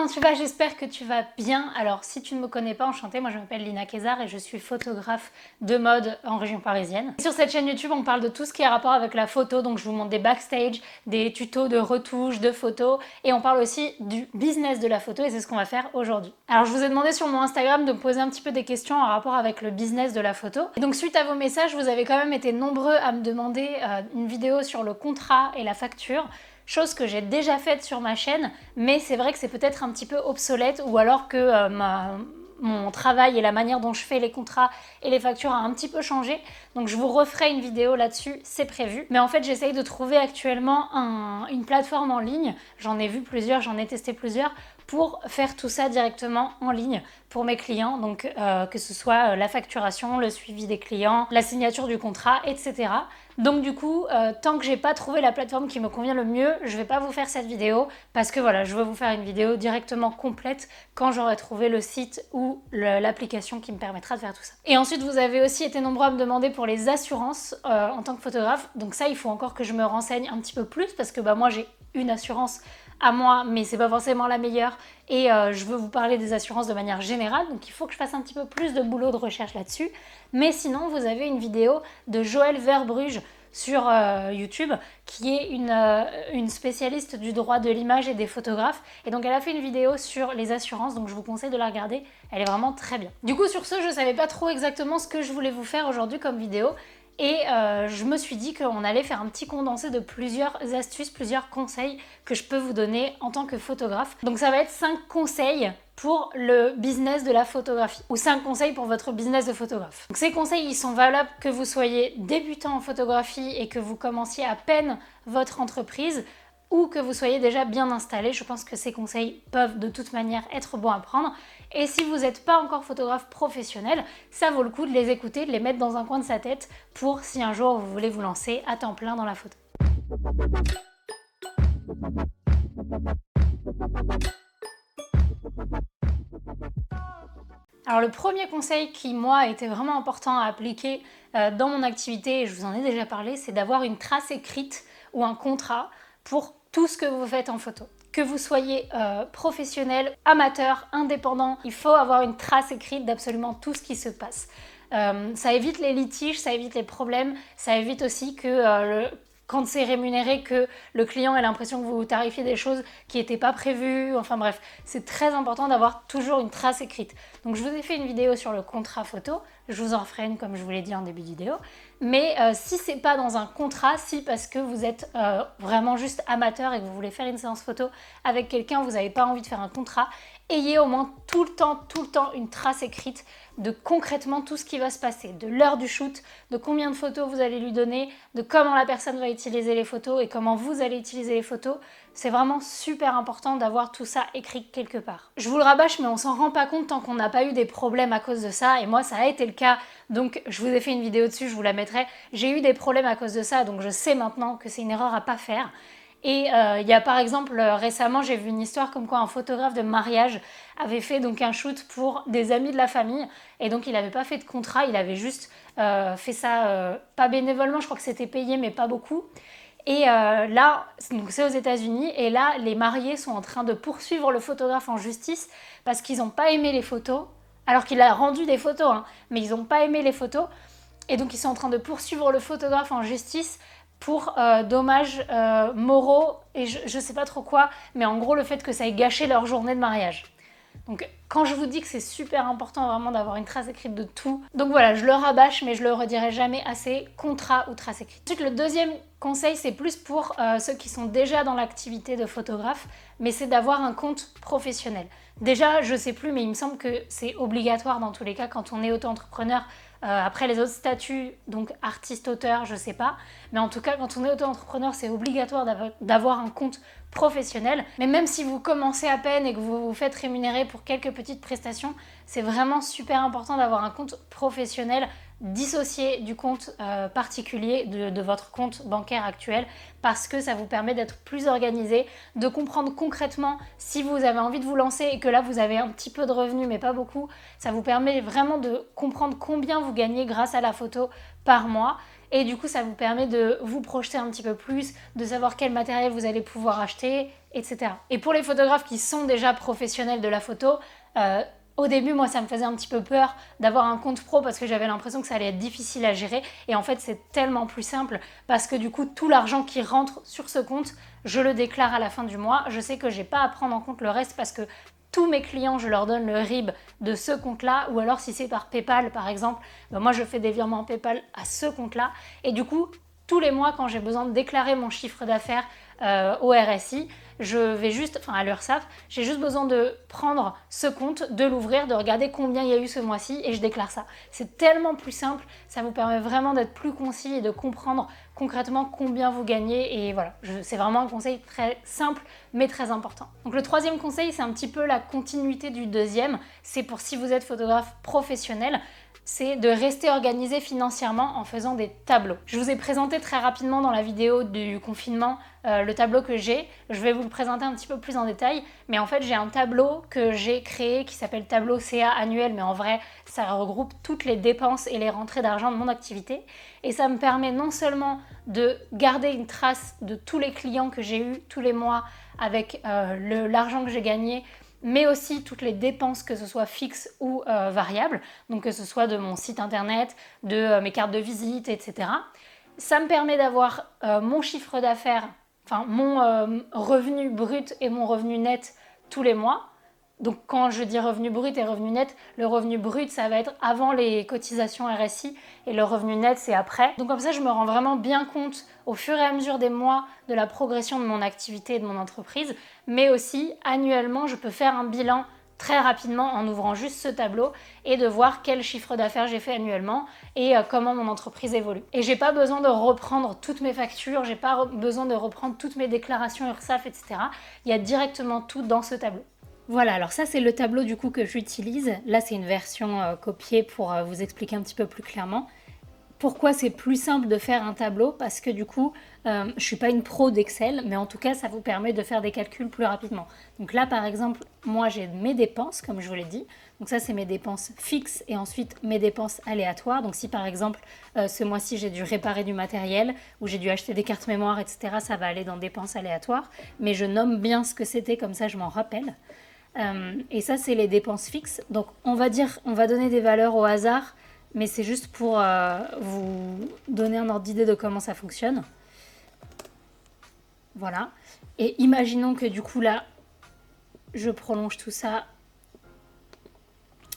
tu vas? J'espère que tu vas bien. Alors si tu ne me connais pas, enchantée, moi je m'appelle Lina Kézard et je suis photographe de mode en région parisienne. Et sur cette chaîne YouTube, on parle de tout ce qui a rapport avec la photo, donc je vous montre des backstage, des tutos de retouches, de photos, et on parle aussi du business de la photo et c'est ce qu'on va faire aujourd'hui. Alors je vous ai demandé sur mon Instagram de me poser un petit peu des questions en rapport avec le business de la photo. Et donc suite à vos messages, vous avez quand même été nombreux à me demander une vidéo sur le contrat et la facture. Chose que j'ai déjà faite sur ma chaîne, mais c'est vrai que c'est peut-être un petit peu obsolète ou alors que mon travail et la manière dont je fais les contrats et les factures a un petit peu changé. Donc je vous referai une vidéo là-dessus, c'est prévu. Mais en fait, j'essaye de trouver actuellement une plateforme en ligne. J'en ai vu plusieurs, j'en ai testé plusieurs pour faire tout ça directement en ligne pour mes clients. Donc que ce soit la facturation, le suivi des clients, la signature du contrat, etc. Donc du coup, tant que j'ai pas trouvé la plateforme qui me convient le mieux, je vais pas vous faire cette vidéo parce que voilà, je veux vous faire une vidéo directement complète quand j'aurai trouvé le site ou l'application qui me permettra de faire tout ça. Et ensuite, vous avez aussi été nombreux à me demander pour les assurances en tant que photographe. Donc ça, il faut encore que je me renseigne un petit peu plus parce que moi j'ai une assurance à moi, mais c'est pas forcément la meilleure et je veux vous parler des assurances de manière générale, donc il faut que je fasse un petit peu plus de boulot de recherche là-dessus. Mais sinon, vous avez une vidéo de Joëlle Verbruge sur YouTube, qui est une spécialiste du droit de l'image et des photographes. Et donc elle a fait une vidéo sur les assurances, donc je vous conseille de la regarder, elle est vraiment très bien. Du coup, sur ce, je savais pas trop exactement ce que je voulais vous faire aujourd'hui comme vidéo. Et je me suis dit qu'on allait faire un petit condensé de plusieurs astuces, plusieurs conseils que je peux vous donner en tant que photographe. Donc ça va être 5 conseils pour le business de la photographie ou 5 conseils pour votre business de photographe. Donc ces conseils, ils sont valables que vous soyez débutant en photographie et que vous commenciez à peine votre entreprise ou que vous soyez déjà bien installé. Je pense que ces conseils peuvent de toute manière être bons à prendre. Et si vous n'êtes pas encore photographe professionnel, ça vaut le coup de les écouter, de les mettre dans un coin de sa tête pour si un jour vous voulez vous lancer à temps plein dans la photo. Alors le premier conseil qui, moi, a été vraiment important à appliquer dans mon activité, et je vous en ai déjà parlé, c'est d'avoir une trace écrite ou un contrat pour tout ce que vous faites en photo. Que vous soyez professionnel, amateur, indépendant, il faut avoir une trace écrite d'absolument tout ce qui se passe. Ça évite les litiges, ça évite les problèmes, ça évite aussi que quand c'est rémunéré, que le client ait l'impression que vous tarifiez des choses qui n'étaient pas prévues. Enfin bref, c'est très important d'avoir toujours une trace écrite. Donc je vous ai fait une vidéo sur le contrat photo, je vous en referai une comme je vous l'ai dit en début de vidéo. Mais si c'est pas dans un contrat, si parce que vous êtes vraiment juste amateur et que vous voulez faire une séance photo avec quelqu'un, vous n'avez pas envie de faire un contrat, ayez au moins tout le temps une trace écrite de concrètement tout ce qui va se passer, de l'heure du shoot, de combien de photos vous allez lui donner, de comment la personne va utiliser les photos et comment vous allez utiliser les photos. C'est vraiment super important d'avoir tout ça écrit quelque part. Je vous le rabâche, mais on s'en rend pas compte tant qu'on n'a pas eu des problèmes à cause de ça, et moi ça a été le cas, donc je vous ai fait une vidéo dessus, je vous la mettrai. J'ai eu des problèmes à cause de ça, donc je sais maintenant que c'est une erreur à pas faire. Et il y a par exemple récemment j'ai vu une histoire comme quoi un photographe de mariage avait fait donc un shoot pour des amis de la famille et donc il n'avait pas fait de contrat, il avait juste fait ça pas bénévolement, je crois que c'était payé mais pas beaucoup. Et là, donc c'est aux États-Unis et là les mariés sont en train de poursuivre le photographe en justice parce qu'ils n'ont pas aimé les photos, alors qu'il a rendu des photos, hein, mais ils n'ont pas aimé les photos et donc ils sont en train de poursuivre le photographe en justice pour dommages moraux et je sais pas trop quoi, mais en gros le fait que ça ait gâché leur journée de mariage. Donc quand je vous dis que c'est super important vraiment d'avoir une trace écrite de tout, donc voilà, je le rabâche mais je le redirai jamais assez, contrat ou trace écrite. Ensuite le deuxième conseil c'est plus pour ceux qui sont déjà dans l'activité de photographe, mais c'est d'avoir un compte professionnel. Déjà je sais plus mais il me semble que c'est obligatoire dans tous les cas quand on est auto-entrepreneur. Après les autres statuts, donc artiste-auteur, je sais pas. Mais en tout cas, quand on est auto-entrepreneur, c'est obligatoire d'avoir un compte professionnel. Mais même si vous commencez à peine et que vous vous faites rémunérer pour quelques petites prestations, c'est vraiment super important d'avoir un compte professionnel dissocié du compte particulier de votre compte bancaire actuel parce que ça vous permet d'être plus organisé, de comprendre concrètement si vous avez envie de vous lancer et que là vous avez un petit peu de revenus mais pas beaucoup. Ça vous permet vraiment de comprendre combien vous gagnez grâce à la photo par mois Et du coup, ça vous permet de vous projeter un petit peu plus, de savoir quel matériel vous allez pouvoir acheter, etc. Et pour les photographes qui sont déjà professionnels de la photo, au début, moi, ça me faisait un petit peu peur d'avoir un compte pro parce que j'avais l'impression que ça allait être difficile à gérer. Et en fait, c'est tellement plus simple parce que du coup, tout l'argent qui rentre sur ce compte, je le déclare à la fin du mois. Je sais que j'ai pas à prendre en compte le reste parce que tous mes clients, je leur donne le RIB de ce compte-là, ou alors si c'est par PayPal par exemple, ben moi je fais des virements PayPal à ce compte-là. Et du coup, tous les mois, quand j'ai besoin de déclarer mon chiffre d'affaires au RSI, je vais juste, enfin à l'URSSAF, j'ai juste besoin de prendre ce compte, de l'ouvrir, de regarder combien il y a eu ce mois-ci et je déclare ça. C'est tellement plus simple, ça vous permet vraiment d'être plus concis et de comprendre concrètement combien vous gagnez. Et voilà, c'est vraiment un conseil très simple mais très important. Donc le troisième conseil, c'est un petit peu la continuité du deuxième. C'est pour si vous êtes photographe professionnel, c'est de rester organisé financièrement en faisant des tableaux. Je vous ai présenté très rapidement dans la vidéo du confinement le tableau que j'ai. Je vais vous le présenter un petit peu plus en détail, mais en fait j'ai un tableau que j'ai créé qui s'appelle tableau CA annuel, mais en vrai ça regroupe toutes les dépenses et les rentrées d'argent de mon activité, et ça me permet non seulement de garder une trace de tous les clients que j'ai eus tous les mois avec l'argent que j'ai gagné, mais aussi toutes les dépenses, que ce soit fixes ou variables, donc que ce soit de mon site internet, de mes cartes de visite, etc. Ça me permet d'avoir mon chiffre d'affaires, enfin mon revenu brut et mon revenu net tous les mois. Donc quand je dis revenu brut et revenu net, le revenu brut ça va être avant les cotisations RSI et le revenu net c'est après. Donc comme ça je me rends vraiment bien compte au fur et à mesure des mois de la progression de mon activité et de mon entreprise, mais aussi annuellement je peux faire un bilan très rapidement en ouvrant juste ce tableau et de voir quel chiffre d'affaires j'ai fait annuellement et comment mon entreprise évolue. Et j'ai pas besoin de reprendre toutes mes factures, j'ai pas besoin de reprendre toutes mes déclarations URSSAF, etc. Il y a directement tout dans ce tableau. Voilà, alors ça c'est le tableau du coup que j'utilise. Là c'est une version copiée pour vous expliquer un petit peu plus clairement. Pourquoi c'est plus simple de faire un tableau? Parce que du coup, je ne suis pas une pro d'Excel, mais en tout cas, ça vous permet de faire des calculs plus rapidement. Donc là, par exemple, moi, j'ai mes dépenses, comme je vous l'ai dit. Donc ça, c'est mes dépenses fixes et ensuite mes dépenses aléatoires. Donc si par exemple, ce mois-ci, j'ai dû réparer du matériel ou j'ai dû acheter des cartes mémoire, etc., ça va aller dans dépenses aléatoires. Mais je nomme bien ce que c'était, comme ça, je m'en rappelle. Et ça, c'est les dépenses fixes. Donc on va donner des valeurs au hasard, mais c'est juste pour vous donner un ordre d'idée de comment ça fonctionne. Voilà. Et imaginons que du coup là, je prolonge tout ça.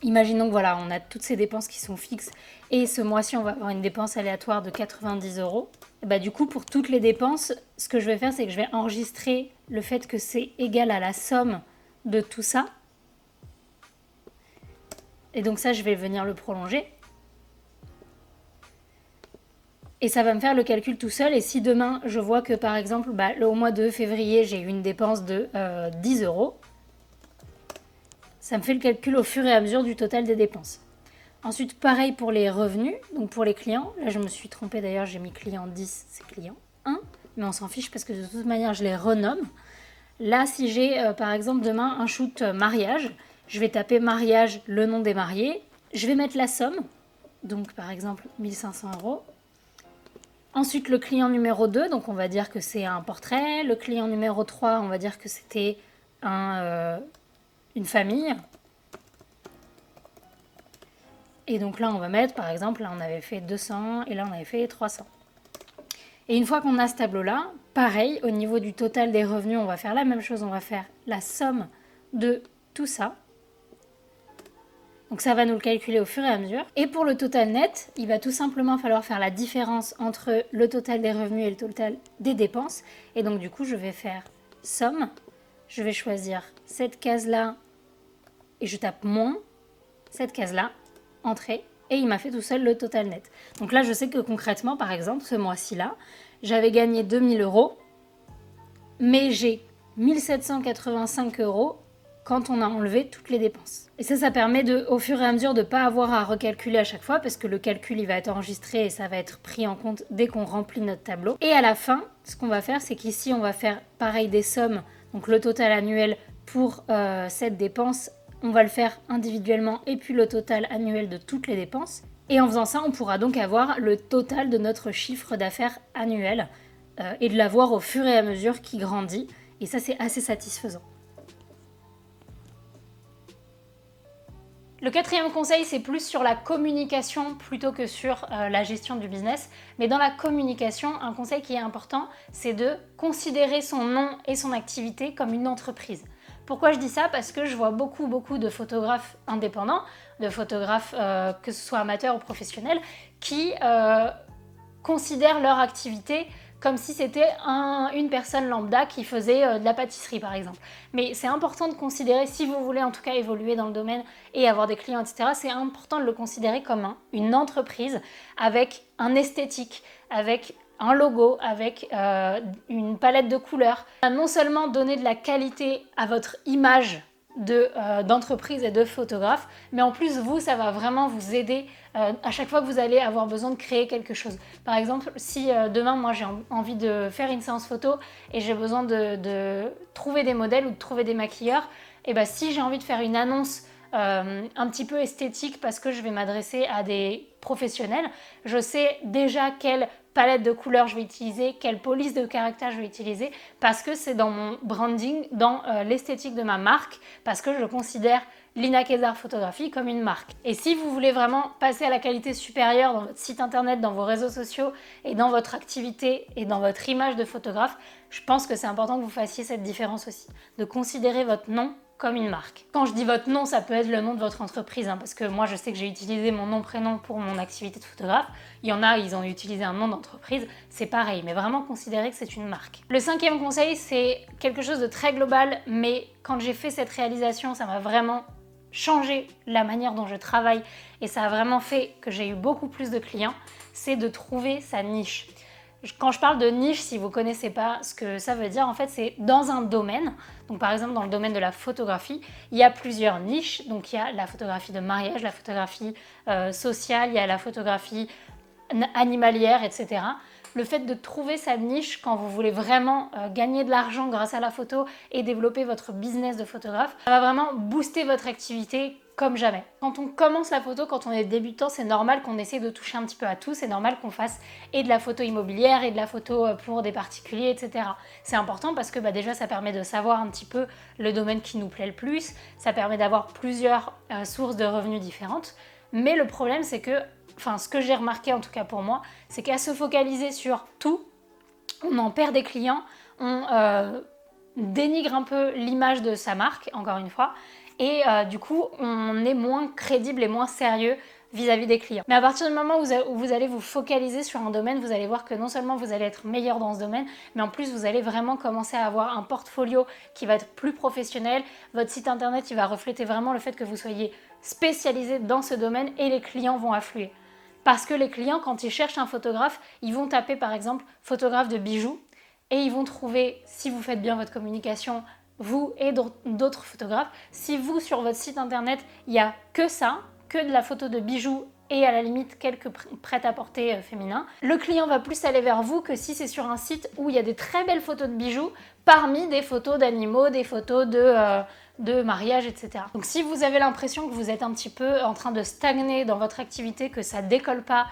Imaginons que voilà, on a toutes ces dépenses qui sont fixes et ce mois-ci, on va avoir une dépense aléatoire de 90 €. Et bah, du coup, pour toutes les dépenses, ce que je vais faire, c'est que je vais enregistrer le fait que c'est égal à la somme de tout ça. Et donc ça, je vais venir le prolonger. Et ça va me faire le calcul tout seul. Et si demain, je vois que par exemple, au mois de février, j'ai eu une dépense de 10 €, ça me fait le calcul au fur et à mesure du total des dépenses. Ensuite, pareil pour les revenus, donc pour les clients. Là, je me suis trompée d'ailleurs, j'ai mis client 10, c'est client 1. Mais on s'en fiche parce que de toute manière, je les renomme. Là, si j'ai par exemple demain un shoot mariage, je vais taper mariage, le nom des mariés. Je vais mettre la somme, donc par exemple 1500 €. Ensuite, le client numéro 2, donc on va dire que c'est un portrait. Le client numéro 3, on va dire que c'était une famille. Et donc là, on va mettre, par exemple, là on avait fait 200 et là on avait fait 300. Et une fois qu'on a ce tableau-là, pareil, au niveau du total des revenus, on va faire la même chose. On va faire la somme de tout ça. Donc ça va nous le calculer au fur et à mesure. Et pour le total net, il va tout simplement falloir faire la différence entre le total des revenus et le total des dépenses. Et donc du coup, je vais faire somme. Je vais choisir cette case-là et je tape moins cette case-là, entrée. Et il m'a fait tout seul le total net. Donc là, je sais que concrètement, par exemple, ce mois-ci-là, j'avais gagné 2000 €, mais j'ai 1785 € quand on a enlevé toutes les dépenses. Et ça permet au fur et à mesure de ne pas avoir à recalculer à chaque fois parce que le calcul il va être enregistré et ça va être pris en compte dès qu'on remplit notre tableau. Et à la fin, ce qu'on va faire, c'est qu'ici on va faire pareil des sommes, donc le total annuel pour cette dépense, on va le faire individuellement et puis le total annuel de toutes les dépenses. Et en faisant ça, on pourra donc avoir le total de notre chiffre d'affaires annuel et de l'avoir au fur et à mesure qu'il grandit. Et ça, c'est assez satisfaisant. Le quatrième conseil, c'est plus sur la communication plutôt que sur la gestion du business. Mais dans la communication, un conseil qui est important, c'est de considérer son nom et son activité comme une entreprise. Pourquoi je dis ça? Parce que je vois beaucoup de photographes indépendants, de photographes que ce soit amateurs ou professionnels, qui considèrent leur activité comme si c'était une personne lambda qui faisait de la pâtisserie par exemple. Mais c'est important de considérer, si vous voulez en tout cas évoluer dans le domaine et avoir des clients, etc., c'est important de le considérer comme une entreprise avec un esthétique, avec un logo, avec une palette de couleurs. Non seulement donner de la qualité à votre image d'entreprise et de photographe, mais en plus vous, ça va vraiment vous aider à chaque fois que vous allez avoir besoin de créer quelque chose. Par exemple, si demain moi j'ai envie de faire une séance photo et j'ai besoin de trouver des modèles ou de trouver des maquilleurs, et ben si j'ai envie de faire une annonce un petit peu esthétique parce que je vais m'adresser à des professionnels, je sais déjà quelle palette de couleurs je vais utiliser, quelle police de caractère je vais utiliser, parce que c'est dans mon branding, dans l'esthétique de ma marque, parce que je considère Lina Kézard Photographie comme une marque. Et si vous voulez vraiment passer à la qualité supérieure dans votre site internet, dans vos réseaux sociaux et dans votre activité et dans votre image de photographe, je pense que c'est important que vous fassiez cette différence aussi, de considérer votre nom comme une marque. Quand je dis votre nom, ça peut être le nom de votre entreprise, parce que moi je sais que j'ai utilisé mon nom prénom pour mon activité de photographe. Il y en a, ils ont utilisé un nom d'entreprise, c'est pareil, mais vraiment considérer que c'est une marque. Le cinquième conseil, c'est quelque chose de très global, mais quand j'ai fait cette réalisation, ça m'a vraiment changé la manière dont je travaille et ça a vraiment fait que j'ai eu beaucoup plus de clients, c'est de trouver sa niche. Quand je parle de niche, si vous ne connaissez pas ce que ça veut dire, en fait, c'est dans un domaine. Donc, par exemple, dans le domaine de la photographie, il y a plusieurs niches. Donc, il y a la photographie de mariage, la photographie sociale, il y a la photographie animalière, etc. Le fait de trouver sa niche quand vous voulez vraiment gagner de l'argent grâce à la photo et développer votre business de photographe, ça va vraiment booster votre activité comme jamais. Quand on commence la photo, quand on est débutant, c'est normal qu'on essaie de toucher un petit peu à tout, c'est normal qu'on fasse et de la photo immobilière et de la photo pour des particuliers, etc. C'est important parce que déjà ça permet de savoir un petit peu le domaine qui nous plaît le plus, ça permet d'avoir plusieurs sources de revenus différentes, mais le problème c'est que, ce que j'ai remarqué en tout cas pour moi, c'est qu'à se focaliser sur tout, on en perd des clients, on dénigre un peu l'image de sa marque, encore une fois, et du coup on est moins crédible et moins sérieux vis-à-vis des clients. Mais à partir du moment où vous allez vous focaliser sur un domaine, vous allez voir que non seulement vous allez être meilleur dans ce domaine, mais en plus vous allez vraiment commencer à avoir un portfolio qui va être plus professionnel. Votre site internet, il va refléter vraiment le fait que vous soyez spécialisé dans ce domaine et les clients vont affluer. Parce que les clients, quand ils cherchent un photographe, ils vont taper par exemple photographe de bijoux et ils vont trouver, si vous faites bien votre communication, vous et d'autres photographes, si vous sur votre site internet, il n'y a que ça, que de la photo de bijoux et à la limite quelques prêt-à-porter féminins, le client va plus aller vers vous que si c'est sur un site où il y a des très belles photos de bijoux parmi des photos d'animaux, des photos de mariage, etc. Donc si vous avez l'impression que vous êtes un petit peu en train de stagner dans votre activité, que ça décolle pas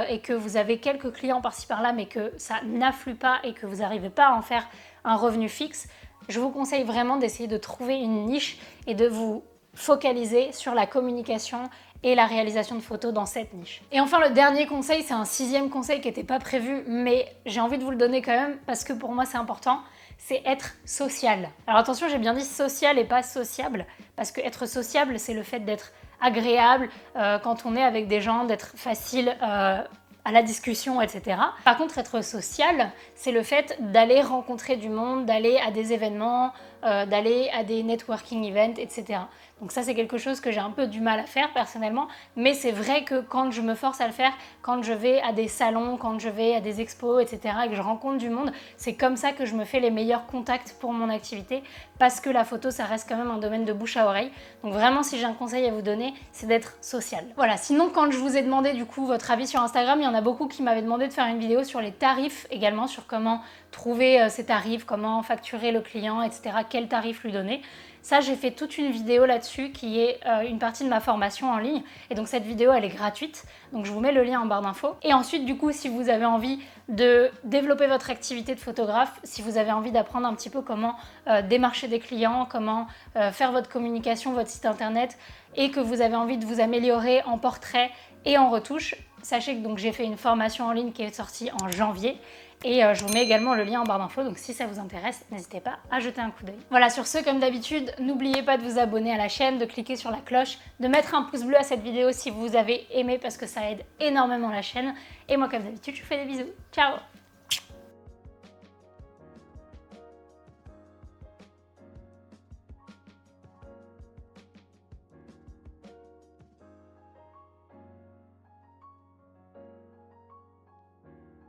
et que vous avez quelques clients par-ci par-là mais que ça n'afflue pas et que vous n'arrivez pas à en faire un revenu fixe, je vous conseille vraiment d'essayer de trouver une niche et de vous focaliser sur la communication et la réalisation de photos dans cette niche. Et enfin, le dernier conseil, c'est un sixième conseil qui n'était pas prévu, mais j'ai envie de vous le donner quand même parce que pour moi c'est important, c'est être social. Alors attention, j'ai bien dit social et pas sociable, parce que être sociable, c'est le fait d'être agréable quand on est avec des gens, d'être facile à la discussion, etc. Par contre, être social, c'est le fait d'aller rencontrer du monde, d'aller à des événements, d'aller à des networking events, etc. Donc ça, c'est quelque chose que j'ai un peu du mal à faire personnellement, mais c'est vrai que quand je me force à le faire, quand je vais à des salons, quand je vais à des expos, etc., et que je rencontre du monde, c'est comme ça que je me fais les meilleurs contacts pour mon activité, parce que la photo, ça reste quand même un domaine de bouche à oreille. Donc vraiment, si j'ai un conseil à vous donner, c'est d'être social. Voilà, sinon quand je vous ai demandé du coup votre avis sur Instagram, il y en a beaucoup qui m'avaient demandé de faire une vidéo sur les tarifs également, sur comment trouver ces tarifs, comment facturer le client, etc., quel tarif lui donner. Ça, j'ai fait toute une vidéo là-dessus qui est une partie de ma formation en ligne. Et donc cette vidéo, elle est gratuite. Donc je vous mets le lien en barre d'infos. Et ensuite, du coup, si vous avez envie de développer votre activité de photographe, si vous avez envie d'apprendre un petit peu comment démarcher des clients, comment faire votre communication, votre site internet, et que vous avez envie de vous améliorer en portrait et en retouche, sachez que donc j'ai fait une formation en ligne qui est sortie en janvier. Et je vous mets également le lien en barre d'infos, donc si ça vous intéresse, n'hésitez pas à jeter un coup d'œil. Voilà, sur ce, comme d'habitude, n'oubliez pas de vous abonner à la chaîne, de cliquer sur la cloche, de mettre un pouce bleu à cette vidéo si vous avez aimé parce que ça aide énormément la chaîne. Et moi, comme d'habitude, je vous fais des bisous. Ciao!